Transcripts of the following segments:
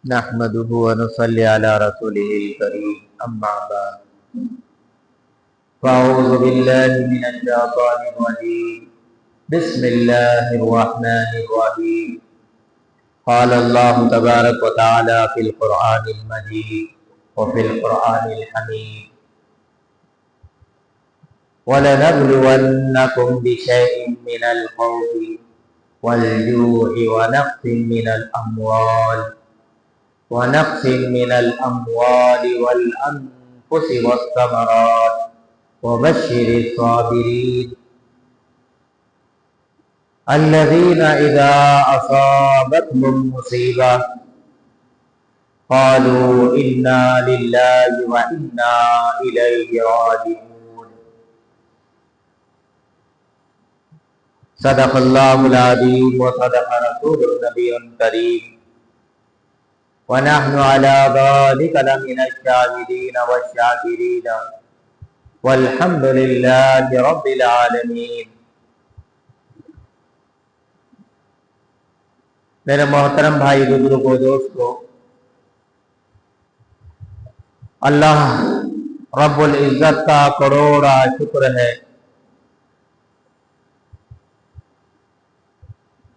نحمده ونصلي على رسوله الكريم أما بعد فأعوذ بالله من الشيطان الرجيم بسم الله الرحمن الرحيم قال الله تبارك وتعالى في القرآن المجيد وفي القرآن الحميد وَلَنَبْلُوَنَّكُمْ بِشَيْءٍ مِّنَ الْخَوْفِ وَالْجُوعِ ونقص من الأموال والأنفس والثمرات وبشر الصابرين الذين إذا أصابتهم مصيبة قالوا إنا لله وإنا إليه راجعون صدق الله العظيم وصدق رسول النبي الكريم ونحن على ذلك لمن الشاهدين والشاكرين والحمد لله رب العالمين۔ میرے محترم بھائی بزرگوں دوستو، اللہ رب العزت کا کروڑا شکر ہے،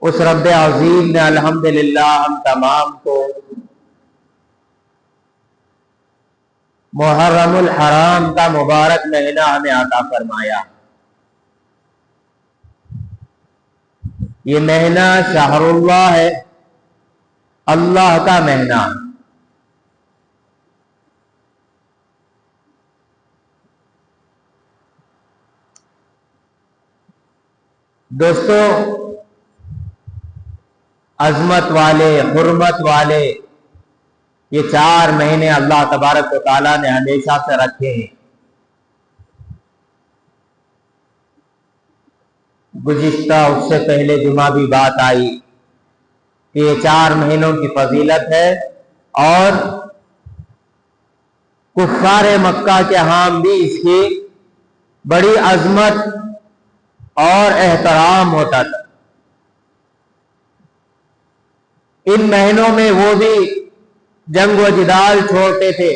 اس رب عظیم نے الحمدللہ ہم تمام کو محرم الحرام کا مبارک مہینہ ہمیں عطا فرمایا۔ یہ مہینہ شہر اللہ ہے، اللہ کا مہینہ۔ دوستو، عظمت والے، حرمت والے یہ 4 مہینے اللہ تبارک و تعالیٰ نے ہمیشہ سے رکھے ہیں۔ گزشتہ اس سے پہلے جمعہ بھی بات آئی کہ یہ 4 مہینوں کی فضیلت ہے، اور کفار مکہ کے ہاں بھی اس کی بڑی عظمت اور احترام ہوتا تھا۔ ان مہینوں میں وہ بھی جنگ و جدال چھوڑتے تھے،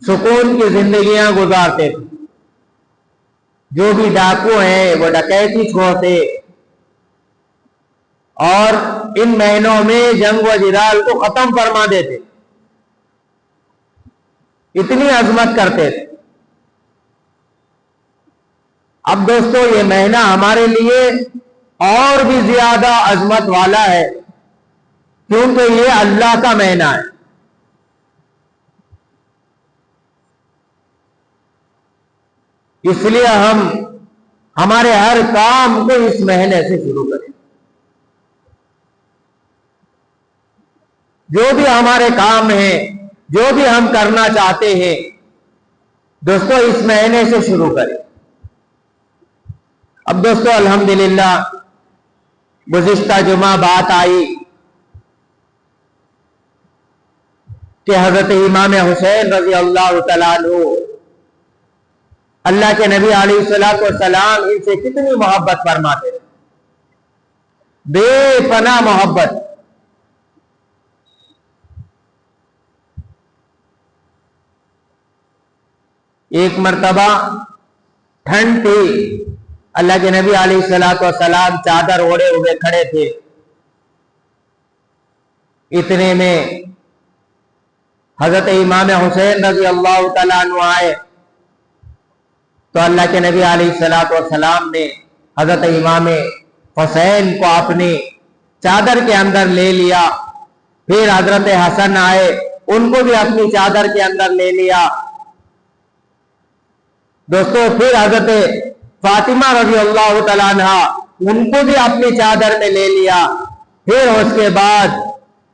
سکون کی زندگیاں گزارتے تھے۔ جو بھی ڈاکو ہیں وہ ڈکیتی چھوڑتے، اور ان مہینوں میں جنگ و جدال کو ختم فرما دیتے، اتنی عظمت کرتے تھے۔ اب دوستو، یہ مہینہ ہمارے لیے اور بھی زیادہ عظمت والا ہے، کیونکہ یہ اللہ کا مہینہ ہے۔ اس لیے ہم ہمارے ہر کام کو اس مہینے سے شروع کریں۔ جو بھی ہمارے کام ہیں، جو بھی ہم کرنا چاہتے ہیں، دوستو اس مہینے سے شروع کریں۔ اب دوستو، الحمدللہ گزشتہ جمعہ بات آئی کہ حضرت امام حسین رضی اللہ تعالیٰ عنہ، اللہ کے نبی علیہ الصلوۃ والسلام ان سے کتنی محبت فرماتے تھے، بے پناہ محبت۔ ایک مرتبہ ٹھنڈ تھی، اللہ کے نبی علیہ الصلوۃ والسلام چادر اوڑھے ہوئے کھڑے تھے۔ اتنے میں حضرت امام حسین رضی اللہ تعالیٰ عنہ آئے، تو اللہ کے نبی علیہ الصلوۃ والسلام نے حضرت امام حسین کو اپنی چادر کے اندر لے لیا۔ پھر حضرت حسن آئے، ان کو بھی اپنی چادر کے اندر لے لیا۔ دوستو، پھر حضرت فاطمہ رضی اللہ تعالیٰ عنہ، ان کو بھی اپنی چادر میں لے لیا۔ پھر اس کے بعد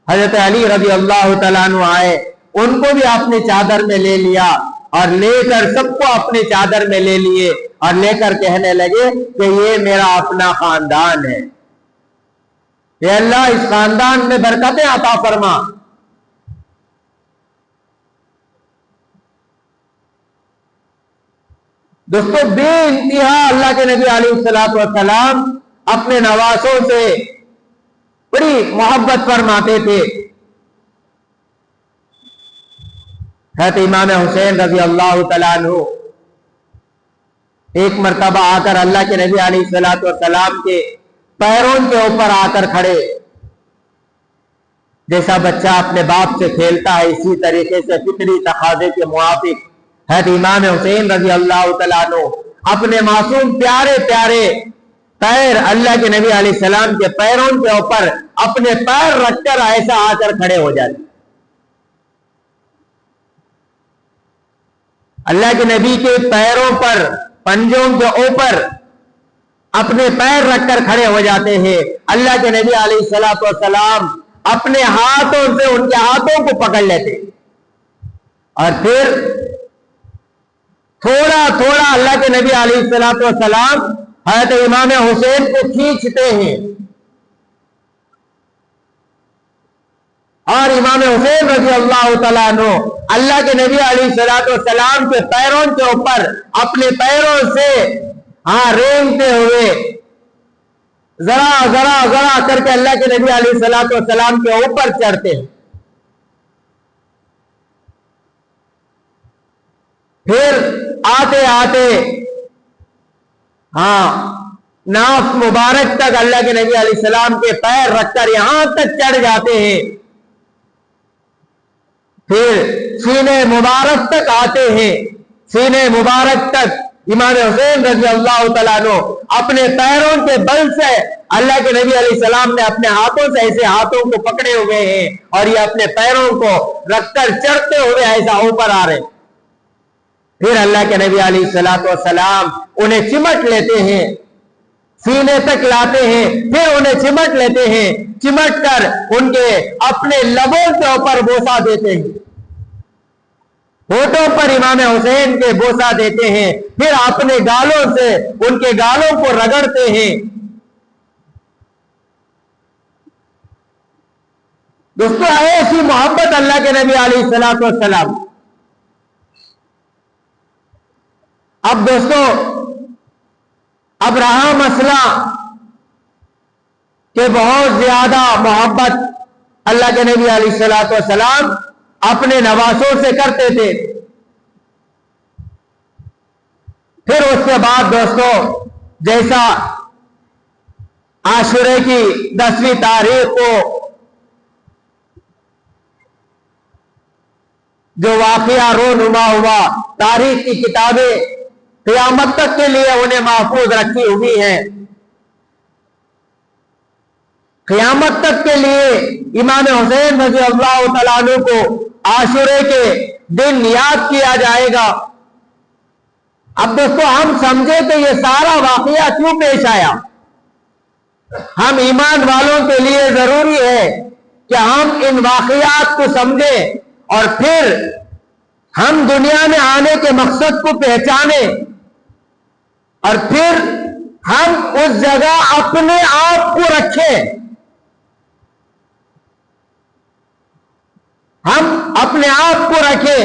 حضرت علی رضی اللہ تعالیٰ عنہ آئے، ان کو بھی اپنی چادر میں لے لیا، اور لے کر سب کو اپنی چادر میں لے لیے، اور لے کر کہنے لگے کہ یہ میرا اپنا خاندان ہے، اے اللہ اس خاندان میں برکتیں عطا فرما۔ دوستو، بے انتہا اللہ کے نبی علیہ الصلوۃ والسلام اپنے نواسوں سے بڑی محبت فرماتے تھے۔ حضرت امام حسین رضی اللہ تعالیٰ عنہ ایک مرتبہ آ کر اللہ کے نبی علیہ الصلوۃ والسلام کے پیروں کے اوپر آ کر کھڑے، جیسا بچہ اپنے باپ سے کھیلتا ہے اسی طریقے سے فطری تقاضے کے موافق حضرت امام حسین رضی اللہ تعالیٰ عنہ اپنے معصوم پیارے پیارے پیر اللہ کے نبی علیہ السلام کے پیروں کے اوپر اپنے پیر رکھ کر ایسا آ کر کھڑے ہو جاتے۔ اللہ کے نبی کے پیروں پر، پنجوں کے اوپر اپنے پیر رکھ کر کھڑے ہو جاتے ہیں۔ اللہ کے نبی علیہ الصلوۃ والسلام اپنے ہاتھوں سے ان کے ہاتھوں کو پکڑ لیتے اور پھر تھوڑا تھوڑا اللہ کے نبی علیہ الصلوۃ والسلام حضرت امام حسین کو کھینچتے ہیں اور امام حسین رضی اللہ تعالیٰ عنہ اللہ کے نبی علیہ الصلوۃ والسلام کے پیروں کے اوپر اپنے پیروں سے رینگتے ہوئے ذرا ذرا ذرا کر کے اللہ کے نبی علیہ الصلوۃ والسلام کے اوپر چڑھتے ہیں۔ پھر آتے آتے ناف مبارک تک اللہ کے نبی علیہ السلام کے پیر رکھ کر یہاں تک چڑھ جاتے ہیں، پھر سینے مبارک تک آتے ہیں۔ سینے مبارک تک امام حسین رضی اللہ تعالیٰ عنہ اپنے پیروں کے بل سے اللہ کے نبی علیہ السلام نے اپنے ہاتھوں سے ایسے ہاتھوں کو پکڑے ہوئے ہیں اور یہ اپنے پیروں کو رکھ کر چڑھتے ہوئے ایسا اوپر آ رہے۔ پھر اللہ کے نبی علیہ الصلوۃ والسلام انہیں چمٹ لیتے ہیں، سینے تک لاتے ہیں، پھر انہیں چمٹ لیتے ہیں، چمٹ کر ان کے اپنے لبوں کے اوپر بوسہ دیتے ہیں، ہونٹوں پر امام حسین کے بوسہ دیتے ہیں، پھر اپنے گالوں سے ان کے گالوں کو رگڑتے ہیں۔ دوستو ایسی محبت اللہ کے نبی علیہ الصلوۃ والسلام۔ اب دوستو اب رہا مسئلہ کہ بہت زیادہ محبت اللہ کے نبی علیہ الصلوۃ والسلام اپنے نواسوں سے کرتے تھے۔ پھر اس کے بعد دوستو جیسا عاشورے کی 10ویں تاریخ کو جو واقعہ رونما ہوا، تاریخ کی کتابیں قیامت تک کے لیے انہیں محفوظ رکھی ہوئی ہیں۔ قیامت تک کے لیے امام حسین رضی اللہ تعالیٰ عنہ کو عاشورے کے دن یاد کیا جائے گا۔ اب دوستو ہم سمجھے کہ یہ سارا واقعہ کیوں پیش آیا؟ ہم ایمان والوں کے لیے ضروری ہے کہ ہم ان واقعات کو سمجھیں اور پھر ہم دنیا میں آنے کے مقصد کو پہچانیں اور پھر ہم اس جگہ اپنے آپ کو رکھیں۔ ہم اپنے آپ کو رکھیں۔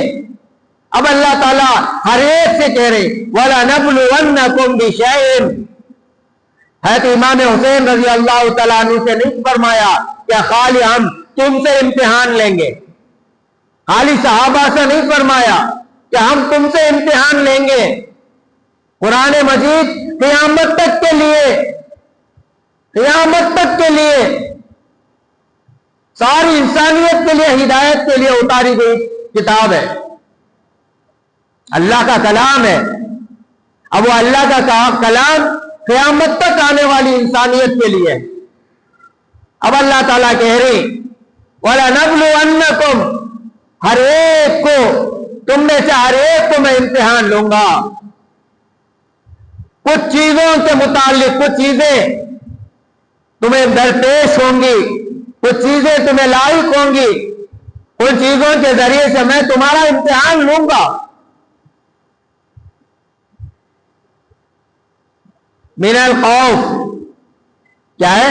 اب اللہ تعالیٰ ہر ایک سے کہہ رہے وَلَنَبْلُوَنَّكُمْ بِشَيْءٍ۔ حضرت امام حسین رضی اللہ تعالیٰ عنہ سے نہیں فرمایا کہ خالی ہم تم سے امتحان لیں گے، خالی صحابہ سے نہیں فرمایا کہ ہم تم سے امتحان لیں گے۔ قرآن مجید قیامت تک کے لیے ساری انسانیت کے لیے ہدایت کے لیے اتاری گئی کتاب ہے، اللہ کا کلام ہے۔ اب وہ اللہ کا کلام قیامت تک آنے والی انسانیت کے لیے۔ اب اللہ تعالیٰ کہہ رہے وَلَنَبْلُوَنَّكُمْ، ہر ایک کو، تم میں سے ہر ایک کو میں امتحان لوں گا۔ کچھ چیزوں کے متعلق کچھ چیزیں تمہیں درپیش ہوں گی، کچھ چیزیں تمہیں لاحق ہوں گی، ان چیزوں کے ذریعے سے میں تمہارا امتحان لوں گا۔ من الخوف، کیا ہے؟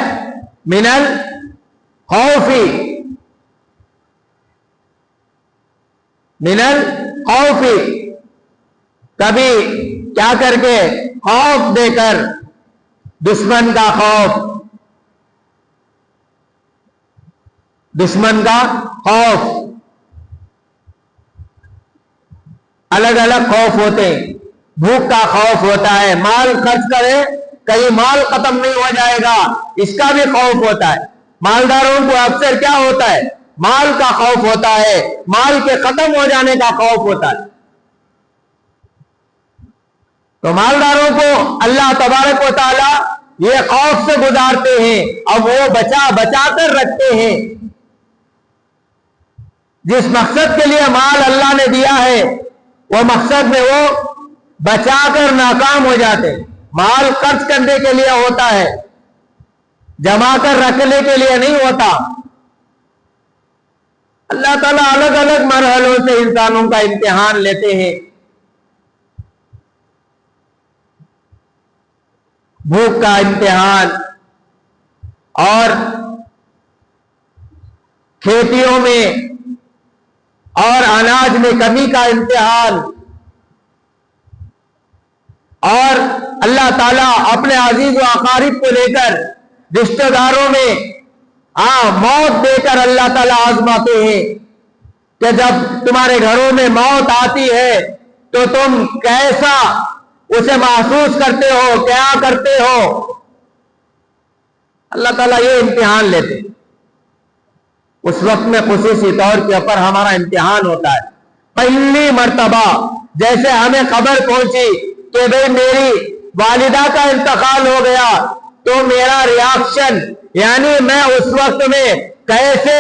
من الخوف، من الخوف، کبھی کیا کر کے؟ خوف دے کر، دشمن کا خوف، دشمن کا خوف، الگ الگ خوف ہوتے ہیں. بھوک کا خوف ہوتا ہے، مال خرچ کرے کہیں مال ختم نہیں ہو جائے گا، اس کا بھی خوف ہوتا ہے. مالداروں کو اکثر کیا ہوتا ہے؟ مال کا خوف ہوتا ہے، مال کے ختم ہو جانے کا خوف ہوتا ہے. تو مالداروں کو اللہ تبارک و تعالی یہ خوف سے گزارتے ہیں، اب وہ بچا بچا کر رکھتے ہیں. جس مقصد کے لیے مال اللہ نے دیا ہے وہ مقصد میں وہ بچا کر ناکام ہو جاتے. مال خرچ کرنے کے لیے ہوتا ہے، جمع کر رکھنے کے لیے نہیں ہوتا. اللہ تعالیٰ الگ الگ مرحلوں سے انسانوں کا امتحان لیتے ہیں. بھوک کا امتحان، اور کھیتیوں میں اور اناج میں کمی کا امتحان، اور اللہ تعالیٰ اپنے عزیز و اقارب کو لے کر رشتہ داروں میں موت دے کر اللہ تعالیٰ آزماتے ہیں کہ جب تمہارے گھروں میں موت آتی ہے تو تم کیسا اسے محسوس کرتے ہو، کیا کرتے ہو. اللہ تعالیٰ یہ امتحان لیتے. اس وقت میں خصوصی طور کے اوپر ہمارا امتحان ہوتا ہے. پہلی مرتبہ جیسے ہمیں خبر پہنچی کہ بھئی میری والدہ کا انتقال ہو گیا، تو میرا ریاکشن، یعنی میں اس وقت میں کیسے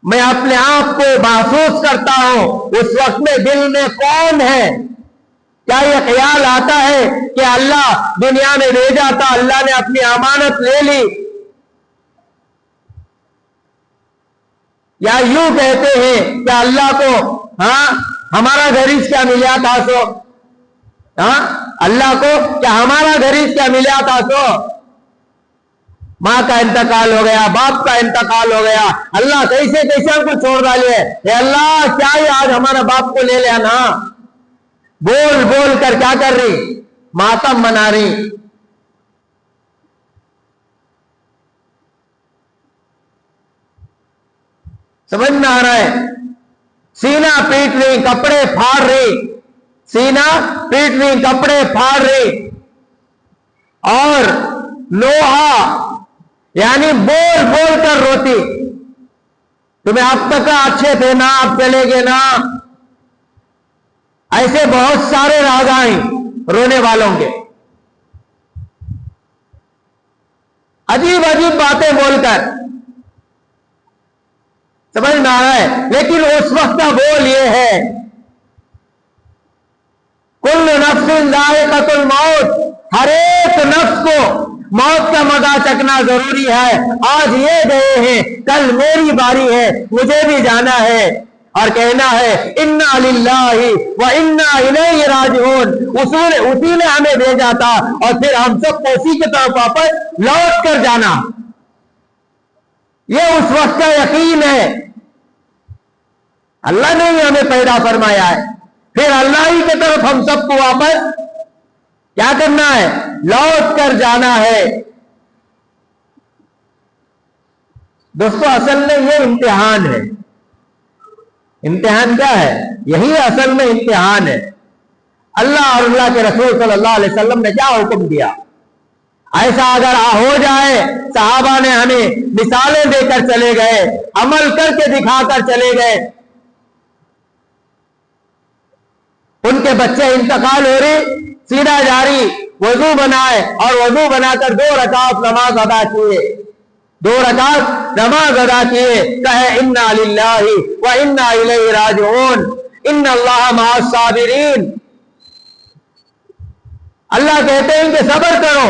میں اپنے آپ کو محسوس کرتا ہوں. اس وقت میں دل میں کون ہے؟ کیا یہ خیال آتا ہے کہ اللہ دنیا میں بھیجا تھا، اللہ نے اپنی امانت لے لی؟ یا یوں کہتے ہیں کہ اللہ کو ہمارا گھریز کیا ملیا تھا سو، اللہ کو کیا ہمارا گھریز کیا ملیا تھا سو. ماں کا انتقال ہو گیا، باپ کا انتقال ہو گیا، اللہ کیسے کیسے ہم کو چھوڑ ڈالے. اے اللہ کیا ہی آج ہمارا باپ کو لے لیا نا. بول بول کر کیا کر رہی؟ ماتم منا رہی. سمجھ میں آ رہا ہے؟ سینہ پیٹ رہی، کپڑے پھاڑ رہی، سینہ پیٹ رہی، کپڑے پھاڑ رہی، اور لوہا یعنی بول بول کر روتی. تمہیں اب تک اچھے تھے نا، اب چلے گے نا. ایسے بہت سارے راز آئیں رونے والوں کے، عجیب عجیب باتیں بول کر. سمجھ میں آ رہا ہے؟ لیکن اس وقت کا بول یہ ہے کل نفس ذائقۃ الموت، ہر ایک نفس کو موت کا مزہ چکھنا ضروری ہے. آج یہ گئے ہیں، کل میری باری ہے، مجھے بھی جانا ہے. اور کہنا ہے انا للہ و انا الیہ راجعون. اسی نے ہمیں بھیجا تھا اور پھر ہم سب کو اسی کی طرف واپس لوٹ کر جانا. یہ اس وقت کا یقین ہے. اللہ نے ہی ہمیں پیدا فرمایا ہے، پھر اللہ ہی کی طرف ہم سب کو واپس کیا کرنا ہے؟ لوٹ کر جانا ہے. دوستو اصل میں یہ امتحان ہے. امتحان کیا ہے؟ یہی اصل میں امتحان ہے. اللہ اور اللہ کے رسول صلی اللہ علیہ وسلم نے کیا حکم دیا؟ ایسا اگر ہو جائے، صحابہ نے ہمیں مثالیں دے کر چلے گئے، عمل کر کے دکھا کر چلے گئے. ان کے بچے انتقال ہو رہی، سیدھا جاری وضو بنائے اور وضو بنا کر 2 رکعت نماز ادا کیے، 2 رکعت نماز ادا کیے. کہے انا للہ و انا الیہ راجعون، ان اللہ مع الصابرین. اللہ کہتے ہیں کہ صبر کرو،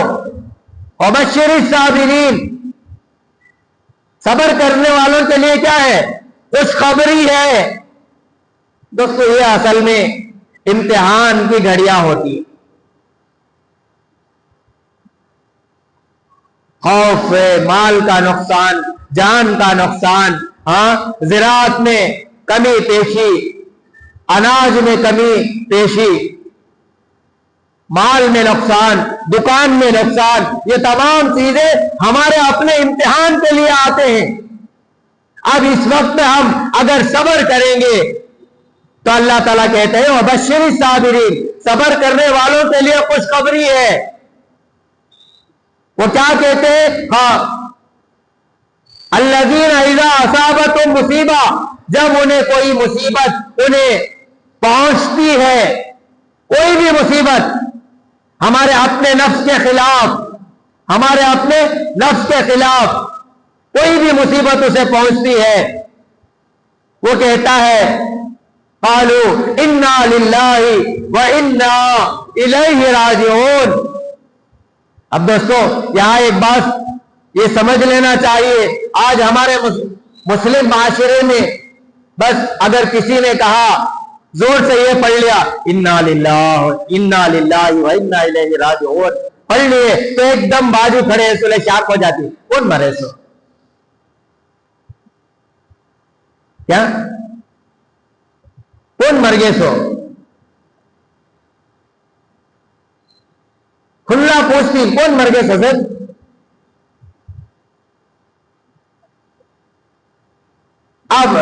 وبشر الصابرین. صبر کرنے والوں کے لیے کیا ہے؟ خوشخبری ہے. دوستو یہ اصل میں امتحان کی گھڑیاں ہوتی. خوف، مال کا نقصان، جان کا نقصان، زراعت میں کمی پیشی، اناج میں کمی پیشی، مال میں نقصان، دکان میں نقصان، یہ تمام چیزیں ہمارے اپنے امتحان کے لیے آتے ہیں۔ اب اس وقت ہم اگر صبر کریں گے تو اللہ تعالیٰ کہتے ہیں وَبَشِّرِ الصَّابِرِينَ، صبر کرنے والوں کے لیے خوشخبری ہے۔ وہ کیا کہتے ہیں؟ ہاں، الَّذِينَ إِذَا أَصَابَتْهُمْ مُصِیبَۃٌ، جب انہیں کوئی مصیبت انہیں پہنچتی ہے، کوئی بھی مصیبت ہمارے اپنے نفس کے خلاف، ہمارے اپنے نفس کے خلاف کوئی بھی مصیبت اسے پہنچتی ہے، وہ کہتا ہے قالوا انا للہ وانا الیہ راجعون۔ اب دوستو یہاں ایک بات یہ سمجھ لینا چاہیے، آج ہمارے مسلم معاشرے میں بس اگر کسی نے کہا زور سے یہ پڑھ لیا انا للہ وانا الیہ راجعون پڑھ لیے تو ایک دم بازو کھڑے سلے شاک ہو جاتی، کون مرے سو؟ کیا کون مر گئے سو؟ کھلا پوچھتی کون مر گئے سو سر؟ اب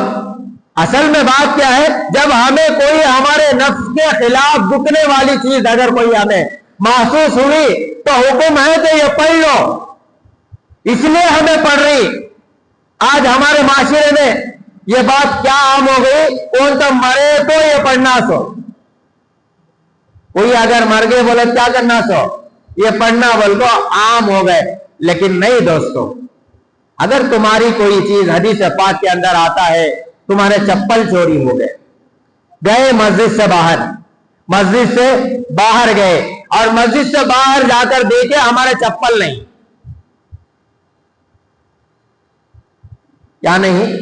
اصل میں بات کیا ہے، جب ہمیں کوئی ہمارے نفس کے خلاف جھکنے والی چیز اگر کوئی ہمیں محسوس ہوئی تو حکم ہے کہ یہ پڑھ لو، اس لیے ہمیں پڑھ رہی۔ آج ہمارے معاشرے میں یہ بات کیا عام ہو گئی، کون تو مرے تو یہ پڑھنا سو، کوئی اگر مر گئے بولے کیا کرنا سو، یہ پڑھنا بول کو عام ہو گئے۔ لیکن نہیں دوستو، اگر تمہاری کوئی چیز حدیث پاک کے اندر آتا ہے، تمہارے چپل چوری ہو گئے مسجد سے باہر گئے اور مسجد سے باہر جا کر دیکھے ہمارے چپل نہیں، کیا نہیں؟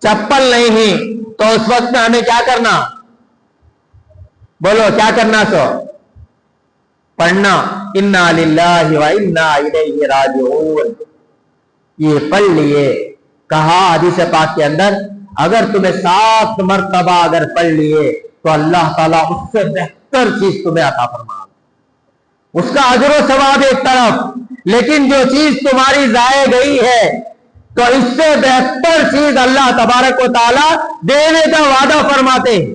چپل نہیں ہی، تو اس وقت میں ہمیں کیا کرنا؟ بولو کیا کرنا سو؟ پڑھنا انا للہ وانا الیہ راجعون، یہ پڑھ لیے۔ کہا حدیث پاک کے اندر اگر تمہیں 7 مرتبہ اگر پڑھ لیے تو اللہ تعالیٰ اس سے بہتر چیز تمہیں عطا فرمائے، اس کا اجر و ثواب ایک طرف، لیکن جو چیز تمہاری ضائع گئی ہے تو اس سے بہتر چیز اللہ تبارک و تعالیٰ دینے کا وعدہ فرماتے ہیں۔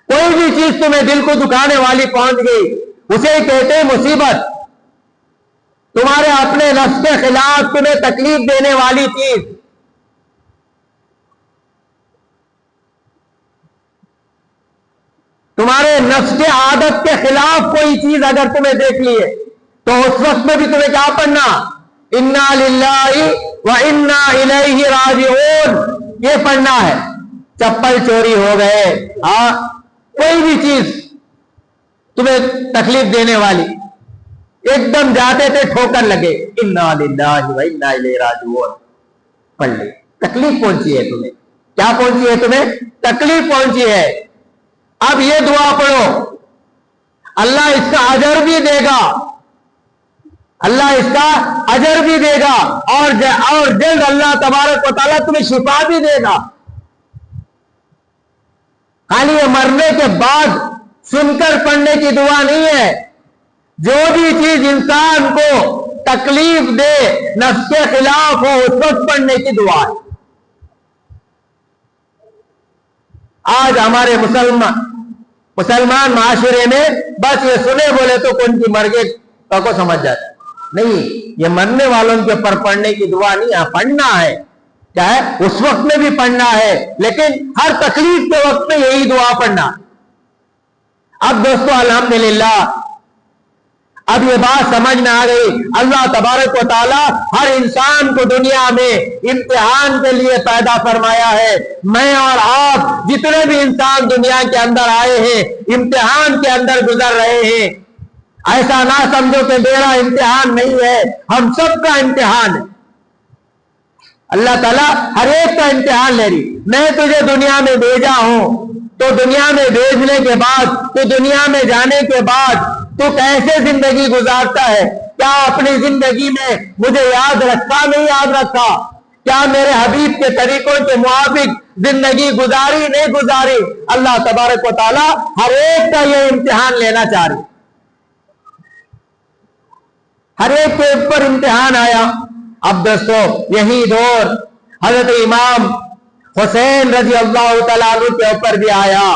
کوئی بھی چیز تمہیں دل کو دکھانے والی پہنچ گئی، اسے کہتے ہیں مصیبت، تمہارے اپنے نفس کے خلاف تمہیں تکلیف دینے والی چیز، تمہارے نفس کے عادت کے خلاف کوئی چیز اگر تمہیں دیکھ لیے تو اس وقت میں بھی تمہیں کیا پڑھنا؟ انا للہ وانا الیہ راجعون، یہ پڑھنا ہے۔ چپل چوری ہو گئے، کوئی بھی چیز تمہیں تکلیف دینے والی، ایک دم جاتے تھے ٹھوکر لگے، انا للہ وانا الیہ راجعون پڑھ لے۔ تکلیف پہنچی ہے تمہیں، کیا پہنچی ہے تمہیں؟ تکلیف پہنچی ہے۔ اب یہ دعا پڑھو، اللہ اس کا اجر بھی دے گا، اللہ اس کا اجر بھی دے گا، اور جلد اللہ تبارک و تعالیٰ تمہیں شفا بھی دے گا۔ خالی یہ مرنے کے بعد سن کر پڑھنے کی دعا نہیں ہے، جو بھی چیز انسان کو تکلیف دے، نفس کے خلاف ہو، اس وقت پڑھنے کی دعا ہے۔ آج ہمارے مسلمان معاشرے میں بس یہ سنے بولے تو کون کی مرگے کو سمجھ جاتا نہیں، یہ مرنے والوں کے اوپر پڑھنے کی دعا نہیں ہے، پڑھنا ہے، کیا ہے؟ اس وقت میں بھی پڑھنا ہے، لیکن ہر تکلیف کے وقت میں یہی دعا پڑھنا۔ اب دوستو الحمدللہ اب یہ بات سمجھ میں آ گئی، اللہ تبارک و تعالیٰ ہر انسان کو دنیا میں امتحان کے لیے پیدا فرمایا ہے۔ میں اور آپ جتنے بھی انسان دنیا کے اندر آئے ہیں امتحان کے اندر گزر رہے ہیں، ایسا نہ سمجھو کہ میرا امتحان نہیں ہے، ہم سب کا امتحان ہے۔ اللہ تعالیٰ ہر ایک کا امتحان لے رہی۔ میں تجھے دنیا میں بھیجا ہوں، تو دنیا میں بھیجنے کے بعد، تو دنیا میں جانے کے بعد تو کیسے زندگی گزارتا ہے؟ کیا اپنی زندگی میں مجھے یاد رکھا نہیں یاد رکھا؟ کیا میرے حبیب کے طریقوں کے موافق زندگی گزاری نہیں گزاری، اللہ تبارک و تعالی ہر ایک کا یہ امتحان لینا چاہ رہی، ہر ایک کے اوپر امتحان آیا۔ اب دوستو یہی دور حضرت امام حسین رضی اللہ تعالیٰ عنہ کے اوپر بھی آیا،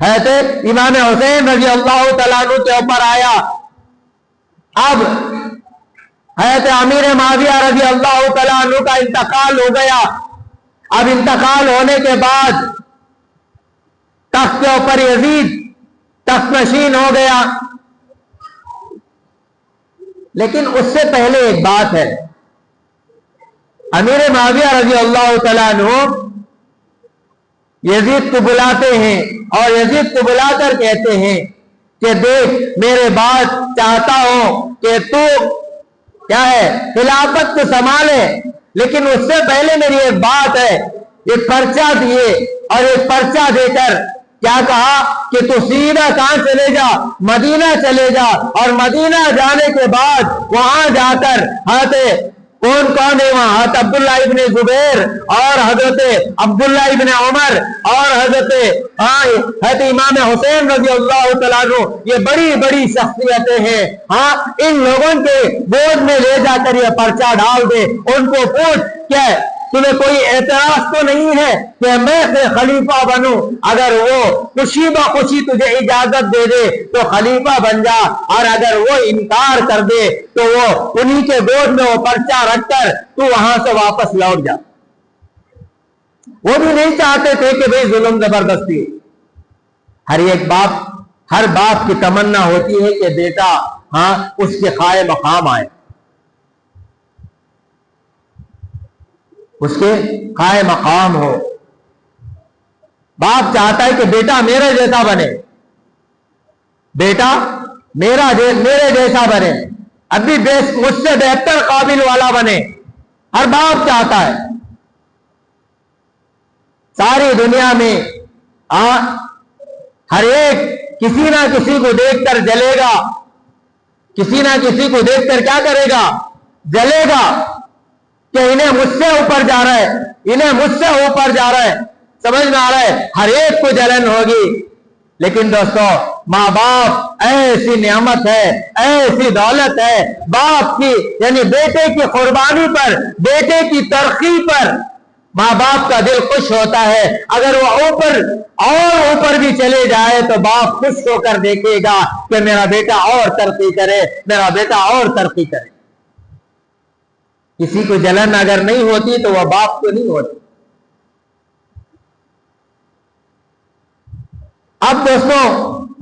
حضرت امام حسین رضی اللہ تعالیٰ عنہ کے اوپر آیا۔ اب حضرت امیر معاویہ رضی اللہ تعالیٰ عنہ کا انتقال ہو گیا۔ اب انتقال ہونے کے بعد تخت کے اوپر یزید تخت نشین ہو گیا، لیکن اس سے پہلے ایک بات ہے، امیر معاویہ رضی اللہ تعالیٰ عنہ یزید کو بلاتے ہیں اور یزید کو بلا کر کہتے ہیں کہ دیکھ میرے بعد چاہتا ہوں کہ تو کیا ہے خلافت کو سنبھالے، لیکن اس سے پہلے میری ایک بات ہے، ایک پرچہ دیے اور ایک پرچہ دے کر کیا کہا کہ تو سیدھا کہاں چلے جا، مدینہ چلے جا، اور مدینہ جانے کے بعد وہاں جا کر حضرت کون ہے وہاں، حضرت عبداللہ ابن زبیر اور حضرت عبداللہ ابن عمر اور حضرت امام حسین رضی اللہ تعالیٰ عنہ، یہ بڑی بڑی شخصیتیں ہیں، ان لوگوں کے گود میں لے جا کر یہ پرچہ ڈال دے، ان کو پوچھ کیا تمہیں کوئی اعتراض تو نہیں ہے کہ میں خلیفہ بنوں؟ اگر وہ خوشی بخوشی تجھے اجازت دے دے تو خلیفہ بن جا، اور اگر وہ انکار کر دے تو وہ انہی کے گود میں وہ پرچہ رکھ کر تو وہاں سے واپس لوٹ جا۔ وہ بھی نہیں چاہتے تھے کہ بھئی ظلم زبردستی، ہر باپ کی تمنا ہوتی ہے کہ بیٹا اس کے قائم مقام آئے، اس کے قائم مقام ہو۔ باپ چاہتا ہے کہ بیٹا میرے جیسا بنے، بیٹا میرے جیسا بنے، ابھی مجھ سے بہتر قابل والا بنے، ہر باپ چاہتا ہے۔ ساری دنیا میں ہر ایک کسی نہ کسی کو دیکھ کر جلے گا، کسی نہ کسی کو دیکھ کر کیا کرے گا؟ جلے گا کہ انہیں مجھ سے اوپر جا رہا ہے، انہیں مجھ سے اوپر جا رہا ہے، سمجھ میں آ رہا ہے؟ ہر ایک کو جلن ہوگی۔ لیکن دوستو ماں باپ ایسی نعمت ہے، ایسی دولت ہے، باپ کی یعنی بیٹے کی قربانی پر، بیٹے کی ترقی پر ماں باپ کا دل خوش ہوتا ہے۔ اگر وہ اوپر بھی چلے جائے تو باپ خوش ہو کر دیکھے گا کہ میرا بیٹا اور ترقی کرے، میرا بیٹا اور ترقی کرے۔ کسی کو جلن اگر نہیں ہوتی تو وہ باپ کو نہیں ہوتی۔ اب دوستوں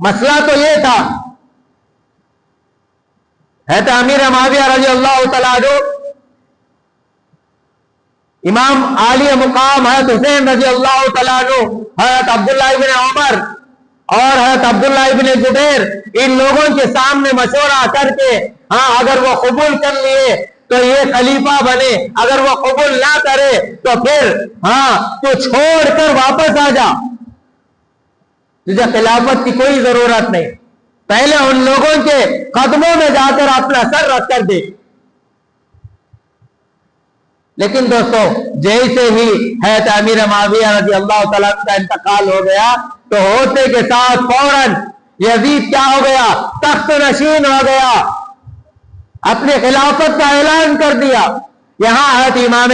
مسئلہ تو یہ تھا، حضرت امیر معاویہ رضی اللہ تعالیٰ عنہ، امام عالی مقام حضرت حسین رضی اللہ تعالیٰ عنہ، حضرت عبداللہ ابن عمر اور حضرت عبداللہ ابن زبیر، ان لوگوں کے سامنے مشورہ کر کے اگر وہ قبول کر لیے تو یہ خلیفہ بنے، اگر وہ قبول نہ کرے تو پھر تو چھوڑ کر واپس آ جا، تجھے خلافت کی کوئی ضرورت نہیں، پہلے ان لوگوں کے قدموں میں جا کر اپنا سر رکھ کر دے۔ لیکن دوستو جیسے ہی حضرت امیر معاویہ رضی اللہ تعالیٰ کا انتقال ہو گیا تو ہوتے کے ساتھ فوراً یزید کیا ہو گیا؟ تخت نشین ہو گیا، اپنے خلافت کا اعلان کر دیا۔ یہاں حضرت امام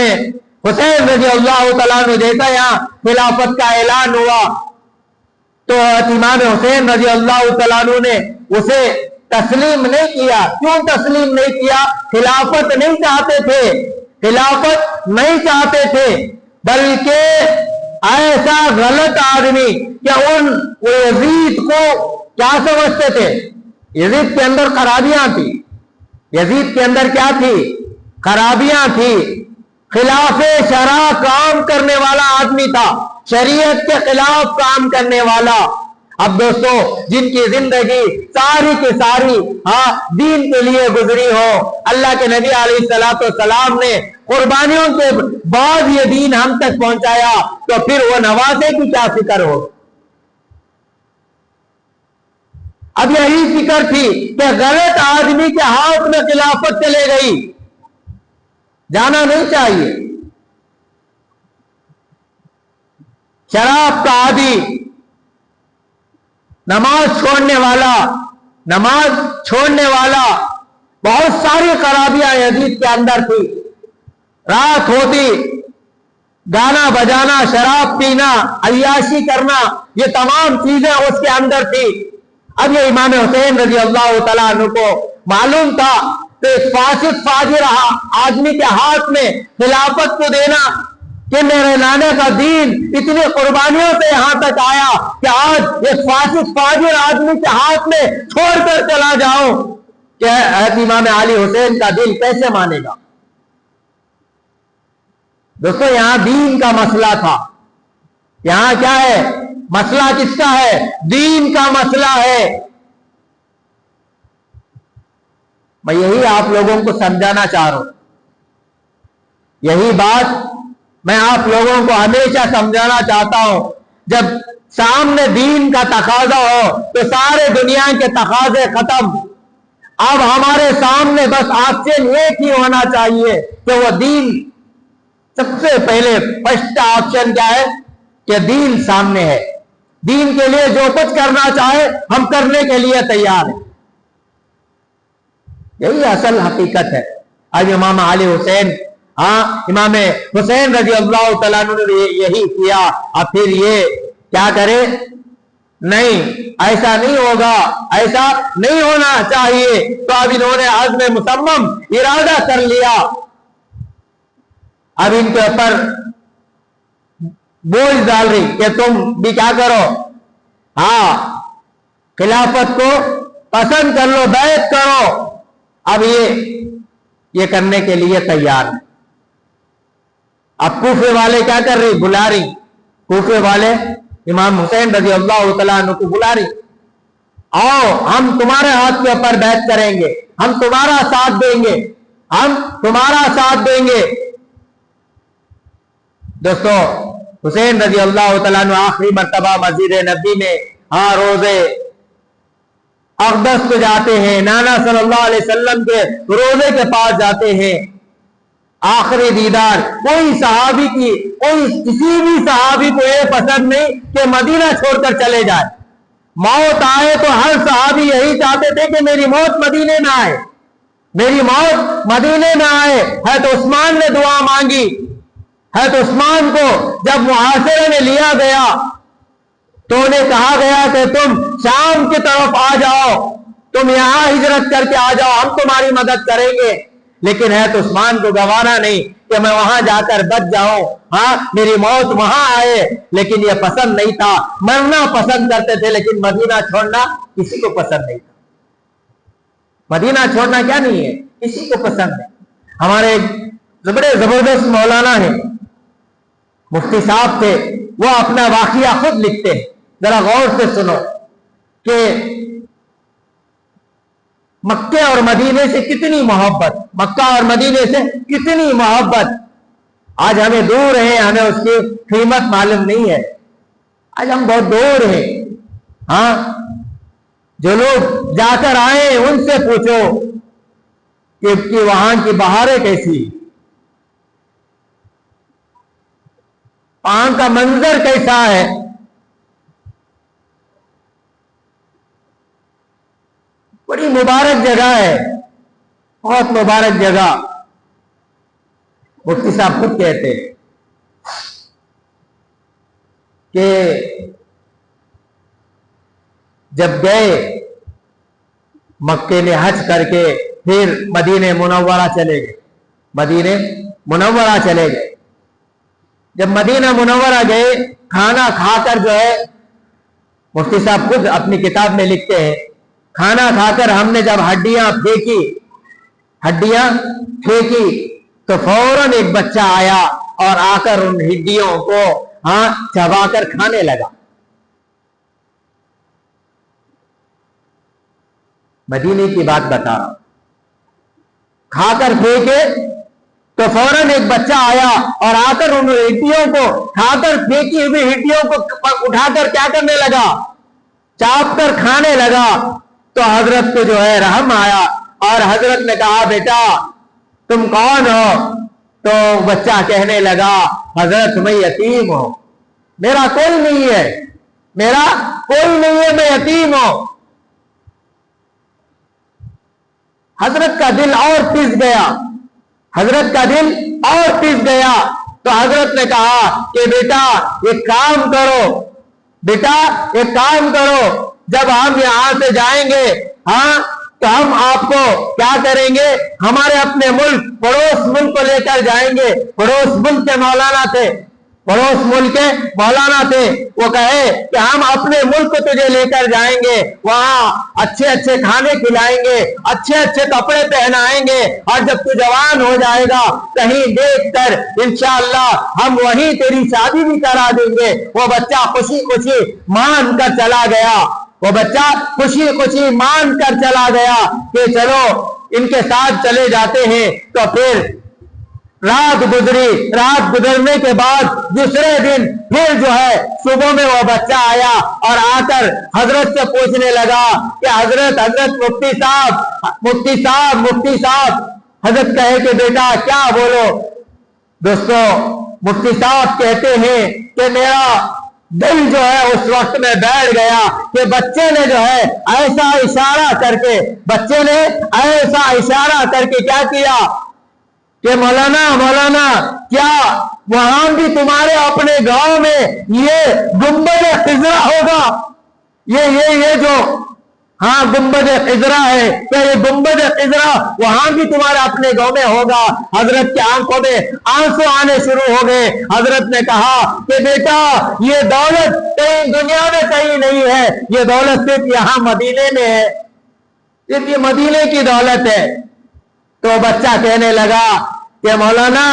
حسین رضی اللہ تعالیٰ عنہ جیسا یہاں خلافت کا اعلان ہوا تو حضرت امام حسین رضی اللہ تعالیٰ عنہ نے اسے تسلیم نہیں کیا۔ کیوں تسلیم نہیں کیا؟ خلافت نہیں چاہتے تھے، خلافت نہیں چاہتے تھے، بلکہ ایسا غلط آدمی کہ وہ یزید کو کیا سمجھتے تھے؟ یزید کے اندر خرابیاں تھی، یزید کے اندر کیا تھی؟ خرابیاں تھی، خلاف شرع کام کرنے والا آدمی تھا، شریعت کے خلاف کام کرنے والا۔ اب دوستو جن کی زندگی ساری کی ساری دین کے لیے گزری ہو، اللہ کے نبی علیہ السلام نے قربانیوں کے بعد یہ دین ہم تک پہنچایا، تو پھر وہ نوازے کی کیا فکر ہو؟ اب یہی فکر تھی کہ غلط آدمی کے ہاتھ میں خلافت چلے گئی، جانا نہیں چاہیے۔ شراب کا عادی، نماز چھوڑنے والا، بہت ساری خرابیاں یزید کے اندر تھی. رات ہوتی گانا بجانا، شراب پینا، عیاشی کرنا، یہ تمام چیزیں اس کے اندر تھی. اب یہ امام حسین رضی اللہ تعالیٰ عنہ کو معلوم تھا کہ اس فاسد فاجر آدمی کے ہاتھ میں خلافت کو دینا، کہ میرے نانا کا دین اتنی قربانیوں سے یہاں تک آیا کہ آج اس فاسد فاجر آدمی کے ہاتھ میں چھوڑ کر چلا جاؤں، کہ حضرت امام علی حسین کا دل کیسے مانے گا؟ دوستو یہاں دین کا مسئلہ تھا. یہاں کیا ہے مسئلہ؟ کس کا ہے؟ دین کا مسئلہ ہے. میں یہی آپ لوگوں کو سمجھانا چاہ رہا ہوں. یہی بات میں آپ لوگوں کو ہمیشہ سمجھانا چاہتا ہوں. جب سامنے دین کا تقاضا ہو تو سارے دنیا کے تقاضے ختم. اب ہمارے سامنے بس آپشن ایک ہی ہونا چاہیے کہ وہ دین. سب سے پہلے فرسٹ آپشن کیا ہے؟ کہ دین سامنے ہے. دین کے لیے جو کچھ کرنا چاہے ہم کرنے کے لیے تیار ہیں. یہی اصل حقیقت ہے. آج امام علی حسین امام حسین رضی اللہ تعالیٰ عنہ نے یہی کیا. اب پھر یہ کیا کرے؟ نہیں، ایسا نہیں ہوگا، ایسا نہیں ہونا چاہیے. تو اب انہوں نے عزم مصمم ارادہ کر لیا. اب ان کے اوپر بوجھ ڈال رہی کہ تم بھی کیا کرو، خلافت کو پسند کر لو، بیعت کرو. اب یہ کرنے کے لیے تیار ہے. اب کوفے والے کیا کر رہی؟ بلا رہی. کوفے والے امام حسین رضی اللہ تعالیٰ عنہ کو بلا رہی. آؤ ہم تمہارے ہاتھ کے اوپر بیعت کریں گے، ہم تمہارا ساتھ دیں گے، ہم تمہارا ساتھ دیں گے. دوستو حسین رضی اللہ تعالیٰ عنہ آخری مرتبہ مسجد نبی میں روزے اقدس کو جاتے ہیں. نانا صلی اللہ علیہ وسلم کے روزے کے پاس جاتے ہیں. آخری دیدار. کوئی صحابی کسی بھی صحابی کو یہ پسند نہیں کہ مدینہ چھوڑ کر چلے جائے. موت آئے تو ہر صحابی یہی چاہتے تھے کہ میری موت مدینے میں آئے، میری موت مدینے میں آئے. حضرت عثمان نے دعا مانگی. حضرت عثمان کو جب محاصرے میں لیا گیا تو انہیں کہا گیا کہ تم شام کی طرف آ جاؤ، تم یہاں ہجرت کر کے آ جاؤ، ہم تمہاری مدد کریں گے. لیکن حضرت عثمان کو گوارا نہیں کہ میں وہاں جا کر بچ جاؤں، میری موت وہاں آئے. لیکن یہ پسند نہیں تھا. مرنا پسند کرتے تھے لیکن مدینہ چھوڑنا کسی کو پسند نہیں تھا. مدینہ چھوڑنا کیا نہیں ہے، کسی کو پسند نہیں. ہمارے بڑے زبردست مولانا ہیں، مفتی صاحب تھے، وہ اپنا واقعہ خود لکھتے ہیں. ذرا غور سے سنو کہ مکے اور مدینے سے کتنی محبت، مکہ اور مدینے سے کتنی محبت. آج ہمیں دور ہیں، ہمیں اس کی قیمت معلوم نہیں ہے. آج ہم بہت دور ہیں. جو لوگ جا کر آئے ان سے پوچھو کہ وہاں کی بہاریں کیسی، وہاں کا منظر کیسا ہے. بڑی مبارک جگہ ہے، بہت مبارک جگہ. مفتی صاحب خود کہتے ہیں کہ جب گئے مکے میں حج کر کے پھر مدینہ منورہ چلے گئے. مدینہ منورہ چلے گئے. جب مدینہ منورہ گئے کھانا کھا کر جو ہے، مفتی صاحب خود اپنی کتاب میں لکھتے ہیں، کھانا کھا کر ہم نے جب ہڈیاں پھینکی تو فوراً ایک بچہ آیا اور آ کر ان ہڈیوں کو چبا کر کھانے لگا. مدینے کی بات بتا رہا ہوں. کھا کر پھینکے تو فوراً ایک بچہ آیا اور آ کر ان ہڈیوں کو، کھا کر پھینکی ہوئی ہڈیوں کو اٹھا کر کیا کرنے لگا؟ چاپ کر کھانے لگا. تو حضرت کو جو ہے رحم آیا اور حضرت نے کہا بیٹا تم کون ہو؟ تو بچہ کہنے لگا حضرت میں یتیم ہوں. میرا کوئی نہیں ہے، میرا کوئی نہیں ہے، میں یتیم ہوں۔ حضرت کا دل اور پس گیا، حضرت کا دل اور پس گیا۔ تو حضرت نے کہا کہ بیٹا ایک کام کرو، بیٹا ایک کام کرو، جب ہم یہاں سے جائیں گے ہاں تو ہم آپ کو کیا کریں گے، ہمارے اپنے ملک پڑوس ملک کو لے کر جائیں گے۔ پڑوس ملک کے مولانا تھے، پڑوس ملک کے مولانا تھے، وہ کہے کہ ہم اپنے ملک کو تجھے لے کر جائیں گے، وہاں اچھے اچھے کھانے کھلائیں گے، اچھے اچھے کپڑے پہنائیں گے، اور جب تو جوان ہو جائے گا کہیں دیکھ کر انشاءاللہ ہم وہیں تیری شادی بھی کرا دیں گے۔ وہ بچہ خوشی خوشی مان کر چلا گیا، وہ بچہ خوشی خوشی مان کر چلا گیا کہ چلو ان کے ساتھ چلے جاتے ہیں۔ تو پھر رات گزری، رات گزرنے کے بعد دوسرے دن پھر جو ہے صبح میں وہ بچہ آیا اور آ کر حضرت سے پوچھنے لگا کہ حضرت مفتی صاحب حضرت کہے کہ بیٹا کیا بولو۔ دوستو مفتی صاحب کہتے ہیں کہ میرا دل جو ہے اس وقت میں بیٹھ گیا کہ بچے نے جو ہے ایسا اشارہ کر کے کیا کیا کہ مولانا کیا وہاں بھی تمہارے اپنے گاؤں میں یہ گنبد خضرا ہوگا، یہ جو ہاں گنبد خضرا ہے، کیا یہ گنبد خضرا وہاں بھی تمہارے اپنے گاؤں میں ہوگا؟ حضرت کی آنکھوں میں آنسو آنے شروع ہو گئے۔ حضرت نے کہا کہ بیٹا یہ دولت کہیں دنیا میں کہیں نہیں ہے، یہ دولت صرف یہاں مدینے میں ہے، صرف یہ مدینے کی دولت ہے۔ تو بچہ کہنے لگا کہ مولانا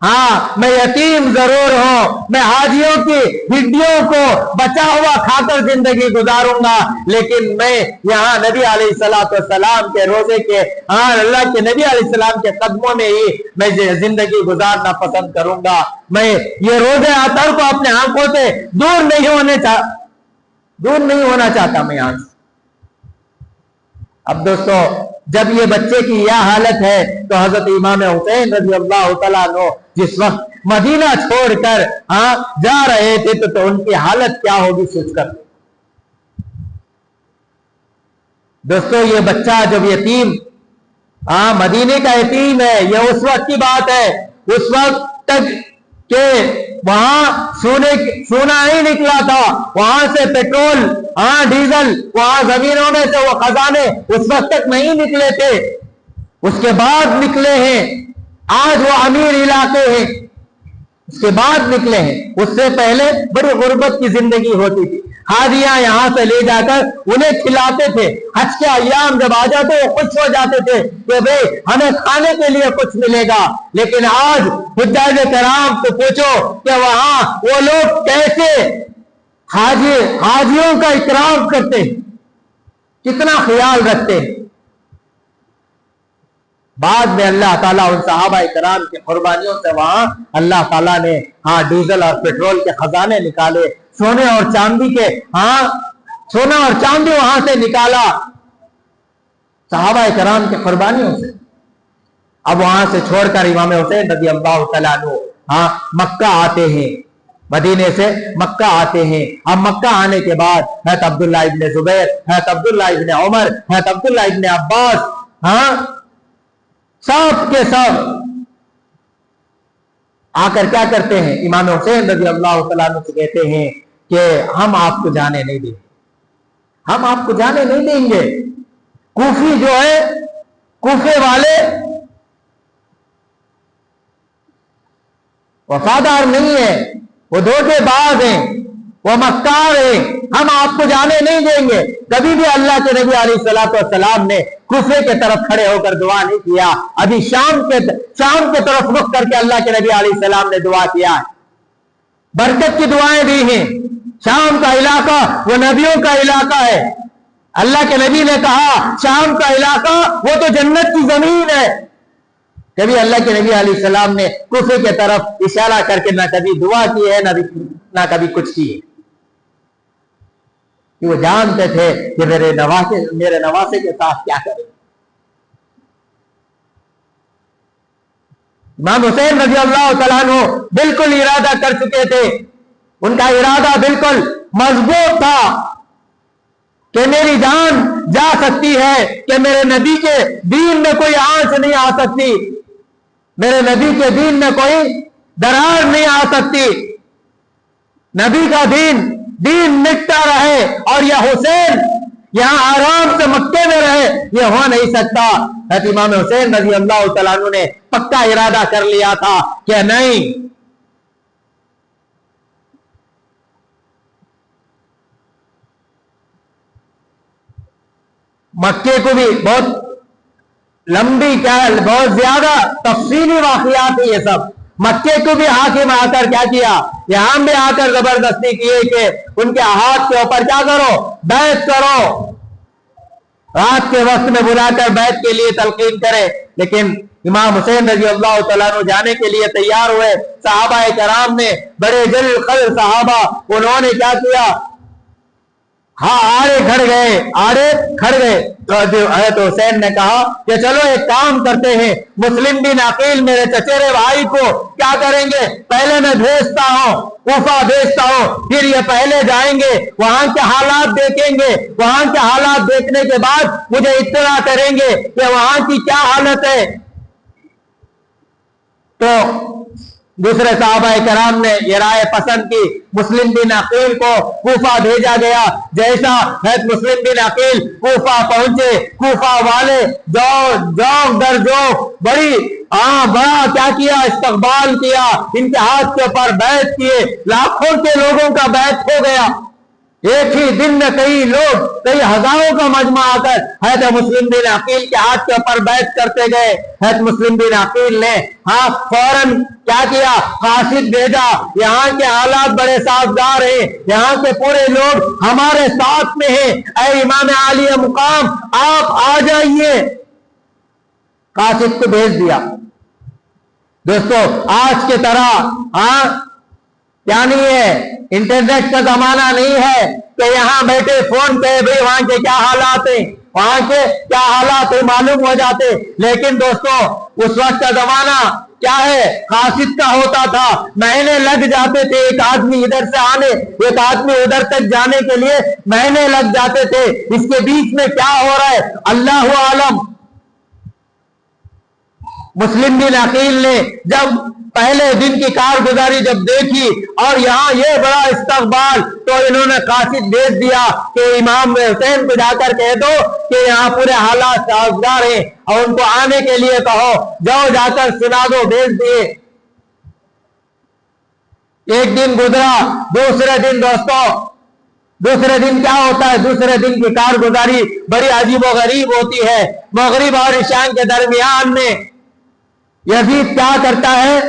ہاں میں یتیم ضرور ہوں، میں حاجیوں کی ہڈیوں کو بچا ہوا کھا کر زندگی گزاروں گا، لیکن میں یہاں نبی علیہ السلام کے روزے کے اللہ کے نبی علیہ السلام کے قدموں میں ہی میں زندگی گزارنا پسند کروں گا۔ میں یہ روزے اطہر کو اپنے آنکھوں سے دور نہیں ہونا چاہتا میں یہاں سے۔ اب دوستو جب یہ بچے کی یہ حالت ہے تو حضرت امام حسین رضی اللہ تعالیٰ عنہ جس وقت مدینہ چھوڑ کر جا رہے تھے تو ان کی حالت کیا ہوگی سوچ کر۔ دوستو یہ بچہ جب یتیم مدینے کا یتیم ہے، یہ اس وقت کی بات ہے، اس وقت تک کہ وہاں سونا ہی نکلا تھا، وہاں سے پیٹرول ڈیزل، وہاں زمینوں میں سے وہ خزانے اس وقت تک نہیں نکلے تھے، اس کے بعد نکلے ہیں۔ آج وہ امیر علاقے ہیں، اس کے بعد نکلے ہیں، اس سے پہلے بڑی غربت کی زندگی ہوتی تھی۔ حاجیاں یہاں سے لے جا کر انہیں کھلاتے تھے، حج کے ایام جب آ جاتے وہ خوش ہو جاتے تھے کہ بھئی ہمیں کھانے کے لیے کچھ ملے گا۔ لیکن آج حجاج کرام کو پوچھو کہ وہاں وہ لوگ کیسے حاجیوں کا اکرام کرتے ہیں، کتنا خیال رکھتے ہیں۔ بعد میں اللہ تعالیٰ ان صحابہ کرام کی قربانیوں سے وہاں اللہ تعالیٰ نے ڈیزل اور پیٹرول کے خزانے نکالے، سونے اور چاندی سونا اور چاندی وہاں سے نکالا صحابہ کرام کی قربانیوں سے۔ اب وہاں سے چھوڑ کر امام حسین رضی اللہ تعالیٰ عنہ مکہ آتے ہیں، مدینے سے مکہ آتے ہیں۔ اب مکہ آنے کے بعد حضرت عبداللہ ابن زبیر، حضرت عبداللہ ابن عمر، حضرت عبداللہ ابن عباس سب کے سب آ کر کیا کرتے ہیں، امام حسین رضی اللہ تعالیٰ عنہ سے کہتے ہیں کہ ہم آپ کو جانے نہیں دیں گے، ہم آپ کو جانے نہیں دیں گے۔ کوفی جو ہے، کوفے والے وفادار نہیں ہیں، وہ دھوکے باز ہیں، وہ مکار ہیں، ہم آپ کو جانے نہیں دیں گے۔ کبھی بھی اللہ کے نبی علیہ السلام نے کوفے کے طرف کھڑے ہو کر دعا نہیں کیا، ابھی شام کے طرف رخ کر کے اللہ کے نبی علیہ السلام نے دعا کیا ہے، برکت کی دعائیں دی ہیں۔ شام کا علاقہ وہ نبیوں کا علاقہ ہے، اللہ کے نبی نے کہا شام کا علاقہ وہ تو جنت کی زمین ہے۔ کبھی اللہ کے نبی علیہ السلام نے کوفے کے طرف اشارہ کر کے نہ کبھی دعا کی ہے نہ کبھی کچھ کی ہے، کہ وہ جانتے تھے کہ میرے نواسے کے ساتھ کیا کریں۔ امام حسین رضی اللہ تعالیٰ عنہ بالکل ارادہ کر چکے تھے، ان کا ارادہ بالکل مضبوط تھا کہ میری جان جا سکتی ہے کہ میرے نبی کے دین میں کوئی آنچ نہیں آ سکتی، میرے نبی کے دین میں کوئی درار نہیں آ سکتی، نبی کا دین مٹتا رہے اور یہ حسین یہاں آرام سے مکے میں رہے، یہ ہو نہیں سکتا۔ حضرت امام حسین رضی اللہ تعالیٰ عنہ نے پکا ارادہ کر لیا تھا کہ نہیں، مکے کو بھی بہت لمبی بہت زیادہ تفصیلی واقعات ہیں یہ سب، مکے کو بھی حاکم آ کر کیا کیا، یہاں بھی آ کر زبردستی کیے کہ ان کے ہاتھ کے اوپر کیا کرو، بیعت کرو، رات کے وقت میں بلا کر بیعت کے لیے تلقین کرے۔ لیکن امام حسین رضی اللہ تعالیٰ عنہ جانے کے لیے تیار ہوئے، صحابہ کرام نے، بڑے جلیل القدر صحابہ، انہوں نے کیا کیا، ہاں آڑے کھڑ گئے تو حضرت حسین نے کہا کہ چلو ایک کام کرتے ہیں، مسلم بن عقیل میرے چچیرے بھائی کو کیا کریں گے، پہلے میں بھیجتا ہوں، کوفہ بھیجتا ہوں، پھر یہ پہلے جائیں گے، وہاں کے حالات دیکھیں گے، وہاں کے حالات دیکھنے کے بعد مجھے اطلاع کریں گے کہ وہاں کی کیا حالت ہے۔ تو دوسرے صحابہ کرام نے یہ رائے پسند کی، مسلم بن عقیل کو کوفہ بھیجا گیا۔ جیسا حضرت مسلم بن عقیل کوفہ پہنچے، کوفہ والے جوق در جوق بڑا کیا کیا، استقبال کیا، ان کے ہاتھ کے اوپر بیعت کیے، لاکھوں کے لوگوں کا بیعت ہو گیا۔ ایک ہی دن میں کئی ہزاروں کا مجمع آ کر حضرت مسلم بن عقیل کے ہاتھ کے اوپر بیعت کرتے گئے۔ حضرت مسلم بن عقیل نے فوراً کیا کیا، قاصد بھیجا، یہاں کے حالات بڑے سازگار ہیں، یہاں کے پورے لوگ ہمارے ساتھ میں ہیں، اے امام عالی مقام آپ آ جائیے۔ قاصد کو بھیج دیا۔ دوستو آج کی طرح کیا نہیں ہے، انٹرنیٹ کا زمانہ نہیں ہے کہ یہاں بیٹھے فون پہ بھئی وہاں کے کیا حالات ہیں، وہاں کے کیا حالات ہیں معلوم ہو جاتے۔ لیکن دوستو اس وقت کا زمانہ کیا ہے، قاصد کا ہوتا تھا، مہینے لگ جاتے تھے ایک آدمی ادھر سے آنے، ایک آدمی ادھر تک جانے کے لیے مہینے لگ جاتے تھے۔ اس کے بیچ میں کیا ہو رہا ہے اللہ عالم۔ مسلم بن عقیل نے جب پہلے دن کی کارگزاری جب دیکھی اور یہاں یہ بڑا استقبال، تو انہوں نے قاصد بھیج دیا کہ امام حسین کو جا کر کہہ دو کہ یہاں پورے حالات سازگار ہیں اور ان کو آنے کے لیے کہو، جاؤ جا کر سنا دو، بھیج دیے۔ ایک دن گزرا، دوسرے دن دوستوں دوسرے دن کیا ہوتا ہے، دوسرے دن کی کارگزاری بڑی عجیب و غریب ہوتی ہے۔ مغرب اور عشاء کے درمیان میں یزید کیا کرتا ہے،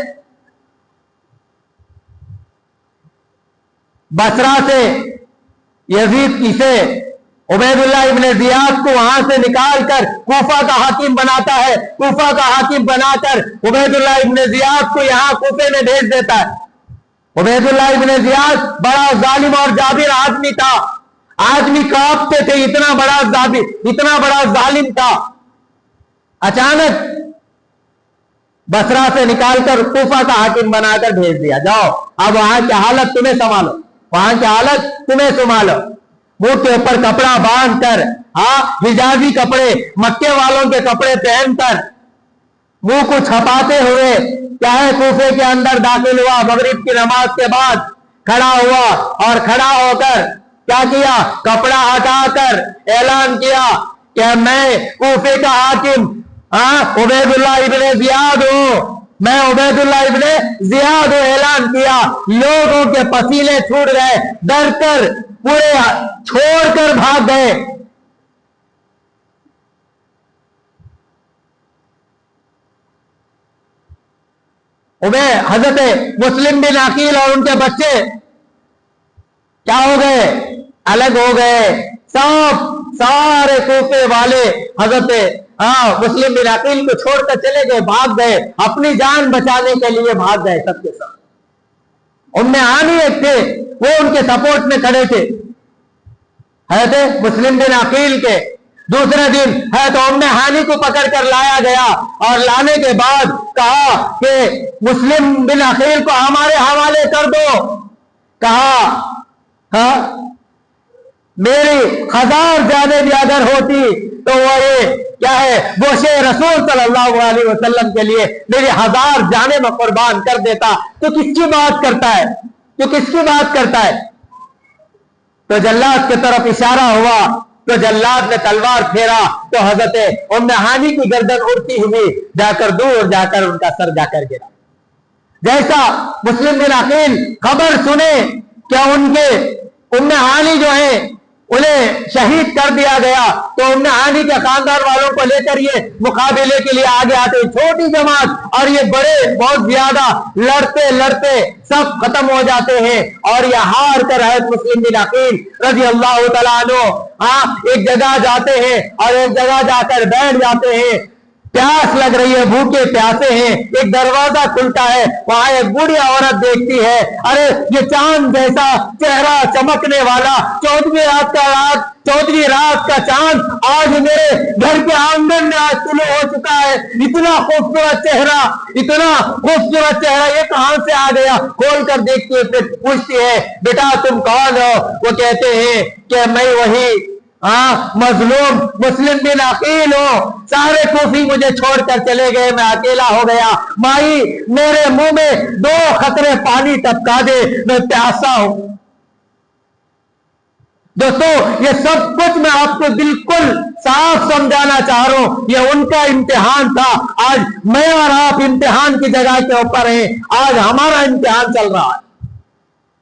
بصرہ سے یزید کسے عبید اللہ ابن زیاد کو وہاں سے نکال کر کوفہ کا حاکم بناتا ہے، کوفہ کا حاکم بنا کر عبید اللہ ابن زیاد کو یہاں کوفے میں بھیج دیتا ہے۔ عبید اللہ ابن زیاد بڑا ظالم اور جابر آدمی تھا، آدمی کانپتے تھے، اتنا بڑا ظالم تھا۔ اچانک بصرہ سے نکال کر کوفہ کا حاکم بنا کر بھیج دیا، جاؤ اب وہاں کی حالت تمہیں سنبھالو، وہاں کی حالت تمہیں سنبھالو۔ منہ کے اوپر کپڑا باندھ کر، حجازی کپڑے، مکے والوں کے کپڑے پہن کر، منہ کو چھپاتے ہوئے کیا ہے کوفے کے اندر داخل ہوا۔ مغرب کی نماز کے بعد کھڑا ہوا اور کھڑا ہو کر کیا کیا، کپڑا ہٹا کر اعلان کیا کہ میں کوفے کا حاکم عبید اللہ ابن زیاد ہوں، میں عبید اللہ ابن زیاد ہوں، اعلان کیا۔ لوگوں کے پسینے چھوٹ گئے، ڈر کر پورے چھوڑ کر بھاگ گئے۔ حضرت مسلم بن عقیل اور ان کے بچے کیا ہو گئے، الگ ہو گئے۔ سارے کوفے والے حضرت مسلم بن عقیل کو چھوڑ کر چلے گئے، بھاگ گئے، اپنی جان بچانے کے لیے بھاگ گئے سب کے ساتھ۔ ان میں آنی ایک تھے، وہ ان کے سپورٹ میں کھڑے تھے حضرت مسلم بن عقیل کے۔ دوسرے دن حضرت ام ہانی کو پکڑ کر لایا گیا اور لانے کے بعد کہا کہ مسلم بن عقیل کو ہمارے حوالے کر دو۔ کہا ہاں میری 1000 جانیں بھی اگر ہوتی تو وہ یہ کیا ہے گوشے رسول صلی اللہ علیہ وسلم کے لیے میری 1000 جانیں میں قربان کر دیتا. تو کس کی بات کرتا ہے؟ تو کس کی بات کرتا ہے؟ تو جلاد کی طرف اشارہ ہوا تو جلاد نے تلوار پھیرا تو حضرت ام ہانی کی گردن اڑتی ہوئی جا کر دور جا کر ان کا سر جا کر گرا. جیسا مسلم بن عقیل خبر سنے کہ ان کے ام ہانی جو ہے انہیں شہید کر دیا گیا تو ام ہانی کے خاندان والوں کو لے کر یہ مقابلے کے لیے آگے آتے. چھوٹی جماعت اور یہ بڑے بہت زیادہ لڑتے لڑتے سب ختم ہو جاتے ہیں اور یہ ہار کر حضرت مسلم بن عقیل رضی اللہ تعالیٰ عنہ ایک جگہ جاتے ہیں اور ایک جگہ جا کر بیٹھ جاتے ہیں. پیاس لگ رہی ہے, بھوکے پیاسے ہیں. ایک دروازہ کھلتا ہے, وہاں ایک بوڑھی عورت دیکھتی ہے, ارے یہ چاند جیسا چہرہ چمکنے والا 14ویں رات کا چاند آج میرے گھر کے آنگن میں آج طلوع ہو چکا ہے. اتنا خوبصورت چہرہ, اتنا خوبصورت چہرہ, یہ کہاں سے آ گیا؟ کھول کر دیکھتی ہے, پھر پوچھتی ہے بیٹا تم کون ہو؟ وہ کہتے ہیں کہ میں وہی مظلوم مسلم بن عقیل ہوں. سارے کوفی مجھے چھوڑ کر چلے گئے, میں اکیلا ہو گیا. مائی میرے منہ میں 2 قطرے پانی ٹپکا دے, میں پیاسا ہوں. دوستو یہ سب کچھ میں آپ کو بالکل صاف سمجھانا چاہ رہا ہوں. یہ ان کا امتحان تھا. آج میں اور آپ امتحان کی جگہ کے اوپر ہیں. آج ہمارا امتحان چل رہا ہے.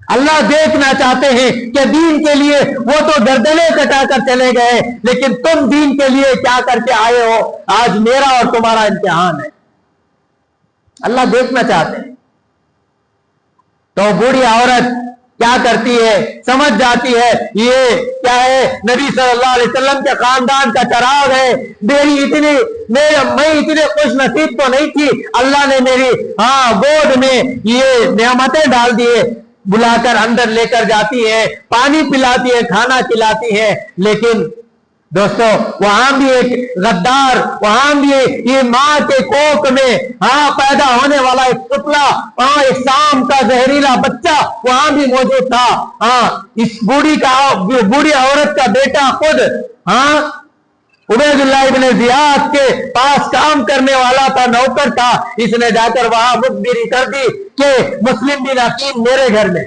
اللہ دیکھنا چاہتے ہیں کہ دین کے لیے وہ تو گردنیں کٹا کر چلے گئے, لیکن تم دین کے لیے کیا کر کے آئے ہو؟ آج میرا اور تمہارا امتحان ہے. اللہ دیکھنا چاہتے ہیں. تو بوڑھی عورت کیا کرتی ہے؟ سمجھ جاتی ہے یہ کیا ہے, نبی صلی اللہ علیہ وسلم کے خاندان کا چراغ ہے. میں اتنے خوش نصیب تو نہیں تھی, اللہ نے میری گود میں یہ نعمتیں ڈال دیے. بلا کر اندر لے کر جاتی ہے, پانی پلاتی ہے, کھانا کھلاتی ہے. لیکن دوستو وہاں بھی ایک غدار, وہاں بھی یہ ماں کے کوکھ میں پیدا ہونے والا ایک پتلا, ایک سام کا زہریلا بچہ وہاں بھی موجود تھا. اس بوڑھی عورت کا بیٹا خود عبید اللہ ابن زیاد کے پاس کام کرنے والا تھا, نوکر تھا. اس نے جا کر وہاں مخبری کر دی کہ مسلم بن عقیل میرے گھر میں,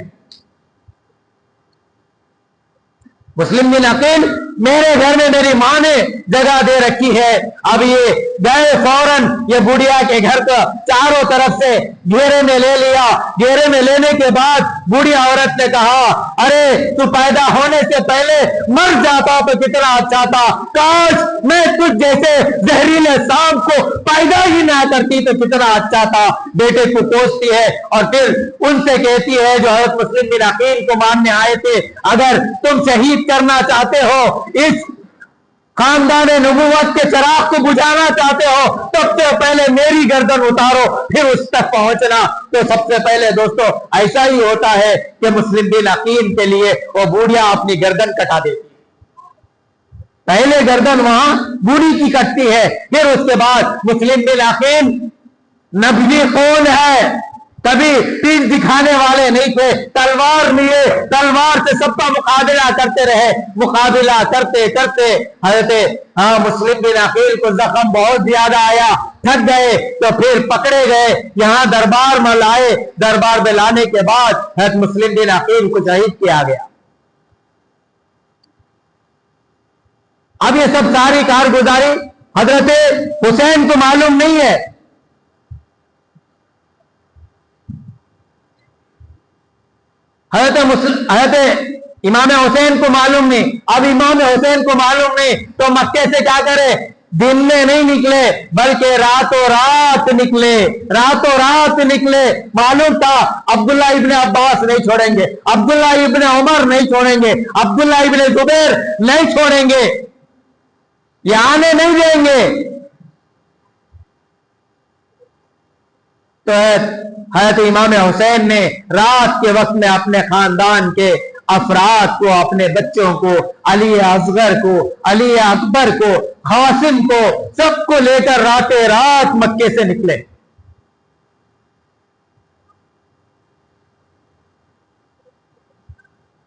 مسلم بن عقیل میرے گھر میں میری ماں نے جگہ دے رکھی ہے. اب یہ گئے فوراً یہ بڑھیا کے گھر کو چاروں طرف سے گھیرے میں لے لیا. گھیرے میں لینے کے بعد بوڑھی عورت نے کہا ارے تو پیدا ہونے سے پہلے مر جاتا تو کتنا اچھا تھا, کاش میں تجھ جیسے زہریلے سانپ کو پیدا ہی نہ کرتی تو کتنا اچھا تھا. بیٹے کو کوستی ہے اور پھر ان سے کہتی ہے جو حضرت مسلم بن عقیل کو ماننے آئے تھے, اگر تم شہید کرنا چاہتے ہو, اس خاندان نبوت کے چراغ کو بجھانا چاہتے ہو, سب سے پہلے میری گردن اتارو, پھر اس تک پہنچنا. تو سب سے پہلے دوستو ایسا ہی ہوتا ہے کہ مسلم بن عقیل کے لیے وہ بوڑھیا اپنی گردن کٹا دیتی. پہلے گردن وہاں بوڑھی کی کٹتی ہے, پھر اس کے بعد مسلم بن عقیل نبوی خون ہے, کبھی پیٹھ دکھانے والے نہیں تھے, تلوار لیے تلوار سے سب کا مقابلہ کرتے رہے. مقابلہ کرتے کرتے حضرت مسلم بن عقیل کو زخم بہت زیادہ آیا, تھک گئے تو پھر پکڑے گئے, یہاں دربار میں لائے. دربار میں لانے کے بعد حضرت مسلم بن عقیل کو شہید کیا گیا. اب یہ سب ساری کارگزاری حضرت حسین کو معلوم نہیں ہے. حضرت امام حسین کو معلوم نہیں. اب امام حسین کو معلوم نہیں تو مکے سے کیا کرے, دن میں نہیں نکلے بلکہ راتوں رات نکلے. راتوں رات نکلے. معلوم تھا عبداللہ ابن عباس نہیں چھوڑیں گے, عبداللہ ابن عمر نہیں چھوڑیں گے, عبداللہ ابن زبیر نہیں چھوڑیں گے, یہ آنے نہیں دیں گے. تو حضرت امام حسین نے رات کے وقت میں اپنے خاندان کے افراد کو, اپنے بچوں کو, علی اصغر کو, علی اکبر کو, قاسم کو, سب کو لے کر راتیں رات مکے سے نکلے.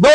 2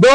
2